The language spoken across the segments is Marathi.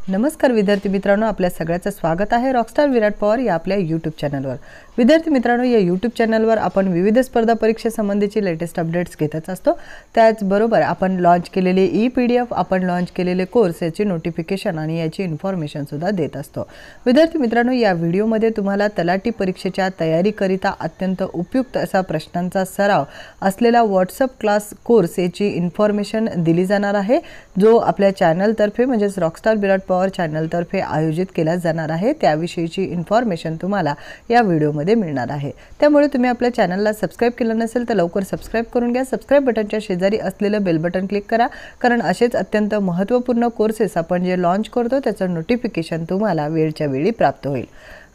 नमस्कार विद्यार्थी मित्रांनो, आपल्या सगळ्यांचं स्वागत आहे रॉकस्टार विराट पवार या आपल्या यूट्यूब चॅनलवर। विद्यार्थी मित्रांनो, या यूट्यूब चॅनलवर आपण विविध स्पर्धा परीक्षा संबंधीची लेटेस्ट अपडेट्स घेतच असतो। त्याचबरोबर आपण लॉन्च केलेले ई-पीडीएफ, आपण लॉन्च केलेले कोर्स याची नोटिफिकेशन आणि याची इन्फॉर्मेशन सुद्धा देत असतो। विद्यार्थी मित्रांनो, या व्हिडिओमध्ये तुम्हाला तलाठी परीक्षेच्या तयारीकरिता अत्यंत उपयुक्त असा प्रश्नांचा सराव असलेला व्हॉट्सअप क्लास कोर्स याची इन्फॉर्मेशन दिली जाणार आहे, जो आपल्या चॅनल तर्फे म्हणजे रॉकस्टार विराट पवार चॅनल तर्फे आयोजित केला जाणार आहे। त्याविषयीची इन्फॉर्मेशन तुम्हाला या व्हिडिओमध्ये मिळणार आहे। त्यामुळे तुम्ही आपल्या चॅनलला सबस्क्राइब केलं नसेल तर लवकर सबस्क्राइब करून घ्या। सबस्क्राइब बटनच्या शेजारी असलेले बेल बटन क्लिक करा, कारण असेच अत्यंत महत्त्वपूर्ण कोर्सेस आपण जे लॉन्च करतो त्याचं नोटिफिकेशन तुम्हाला वेळच्या वेळी प्राप्त होईल।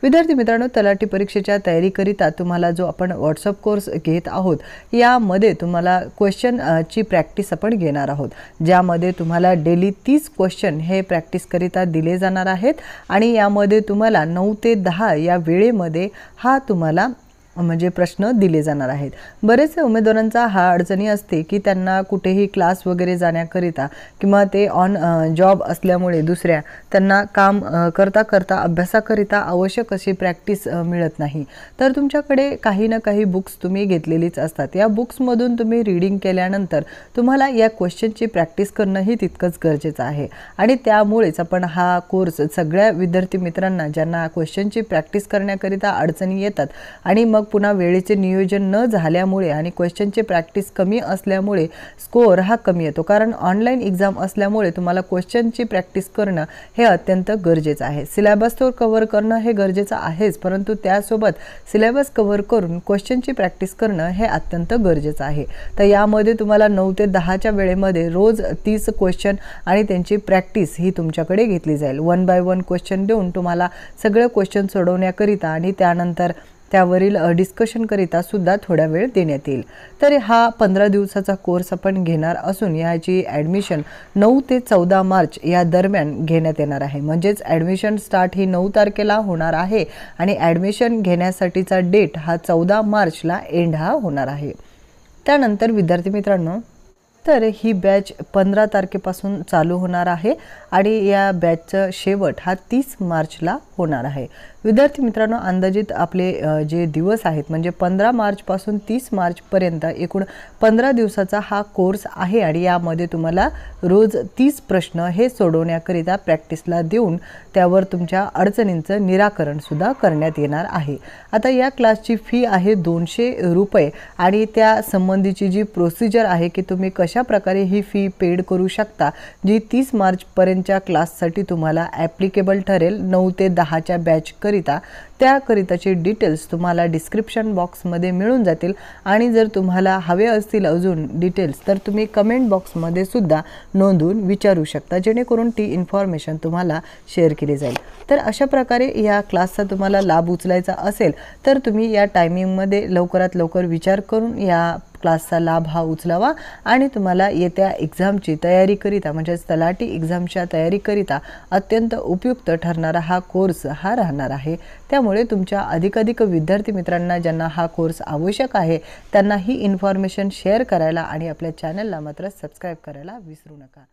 विद्यार्थी मित्रांनो, तलाठी परीक्षेच्या तयारीकरिता तुम्हाला जो आपण व्हॉट्सअप कोर्स घेत आहोत यामध्ये तुम्हाला क्वेश्चन ची प्रॅक्टिस आपण घेणार आहोत, ज्यामध्ये तुम्हाला डेली 30 क्वेश्चन हे प्रॅक्टिस करिता दिले जाणार आहेत आणि यामध्ये तुम्हाला 9 ते 10 या वेळेमध्ये हा तुम्हाला म्हणजे प्रश्न दिले जाणार आहेत। बरेच उमेदवारांचा हा अडचणी असते की त्यांना कुठेही क्लास वगैरे जाण्याकरिता किंवा ते ऑन जॉब असल्यामुळे दुसऱ्या त्यांना काम करता करता अभ्यासाकरिता आवश्यक अशी प्रॅक्टिस मिळत नाही। तर तुमच्याकडे काही ना काही बुक्स तुम्ही घेतलेलीच असतात। या बुक्समधून तुम्ही रीडिंग केल्यानंतर तुम्हाला या क्वेश्चनची प्रॅक्टिस करणं ही तितकंच गरजेचं आहे आणि त्यामुळेच आपण हा कोर्स सगळ्या विद्यार्थी मित्रांना ज्यांना क्वेश्चनची प्रॅक्टिस करण्याकरिता अडचणी येतात आणि मग पुन्हा वेळेचे नियोजन न झाल्यामुळे आणि क्वेश्चनचे प्रॅक्टिस कमी असल्यामुळे स्कोअर हा कमी येतो, कारण ऑनलाइन एग्जाम असल्यामुळे तुम्हाला क्वेश्चनची प्रॅक्टिस करणं हे अत्यंत गरजेचं आहे। सिलेबस तो कव्हर करणं हे गरजेचं आहेच, परंतु त्यासोबत सिलेबस कव्हर करून क्वेश्चनची प्रॅक्टिस करणं हे अत्यंत गरजेचं आहे। तर यामध्ये तुम्हाला 9 ते 10 च्या वेळेमध्ये रोज 30 क्वेश्चन आणि त्यांची प्रॅक्टिस ही तुमच्याकडे घेतली जाईल। 1 बाय 1 क्वेश्चन देऊन तुम्हाला सगळे क्वेश्चन सोडवण्याकरिता आणि त्यानंतर त्यावरील डिस्कशन करिता सुद्धा थोडा वेळ देण्यात येईल। तर हा 15 दिवसाचा कोर्स आपण घेणार असून याची ॲडमिशन 9 ते 14 मार्च या दरम्यान घेण्यात येणार आहे। म्हणजेच ॲडमिशन स्टार्ट ही 9 तारखेला होणार आहे आणि ॲडमिशन घेण्यासाठीचा डेट हा 14 मार्चला एंड हा होणार आहे। त्यानंतर विद्यार्थी मित्रांनो, तर ही बॅच 15 तारखेपासून चालू होणार आहे आणि या बॅचचा शेवट हा 30 मार्चला होणार आहे। विद्यार्थी मित्रांनो, अंदाजित आपले जे दिवस आहेत म्हणजे 15 मार्च पासून 30 मार्च पर्यंत एकूण 15 दिवसाचा हा कोर्स आहे आणि यामध्ये तुम्हाला रोज 30 प्रश्न हे सोडवण्याकरिता प्रॅक्टिसला देऊन त्यावर तुमच्या अडचणींचं निराकरण सुद्धा करण्यात येणार आहे। आता या क्लासची फी आहे 200 रुपये आणि त्या संबंधीची जी प्रोसिजर आहे की तुम्ही कशा प्रकारे ही फी पेड करू शकता, जी 30 मार्च पर्यंतच्या क्लाससाठी तुम्हाला ॲप्लिकेबल ठरेल 9 ते 10 च्या बॅच करिता, त्याकरिताचे डिटेल्स तुम्हाला डिस्क्रिप्शन बॉक्समध्ये मिळून जातील आणि जर तुम्हाला हवे असतील अजून डिटेल्स तर तुम्ही कमेंट बॉक्समध्ये सुद्धा नोंदवून विचारू शकता, जेणेकरून ती इन्फॉर्मेशन तुम्हाला शेअर केली जाईल। तर अशा प्रकारे या क्लासचा तुम्हाला लाभ उचलायचा असेल तर तुम्ही या टायमिंगमध्ये लवकरात लवकर विचार करून या क्लासचा लाभ हा उचलावा आणि तुम्हाला येत्या एक्झामची तयारीकरिता म्हणजे तलाठी एक्झामच्या तयारीकरिता अत्यंत उपयुक्त ठरणारा हा कोर्स हा राहणार आहे। त्यामुळे तुमच्या अधिकाधिक विद्यार्थी मित्रांना ज्यांना हा कोर्स आवश्यक आहे त्यांना ही इन्फॉर्मेशन शेअर करायला आणि आपल्या चॅनलला मात्र सबस्क्राइब करायला विसरू नका।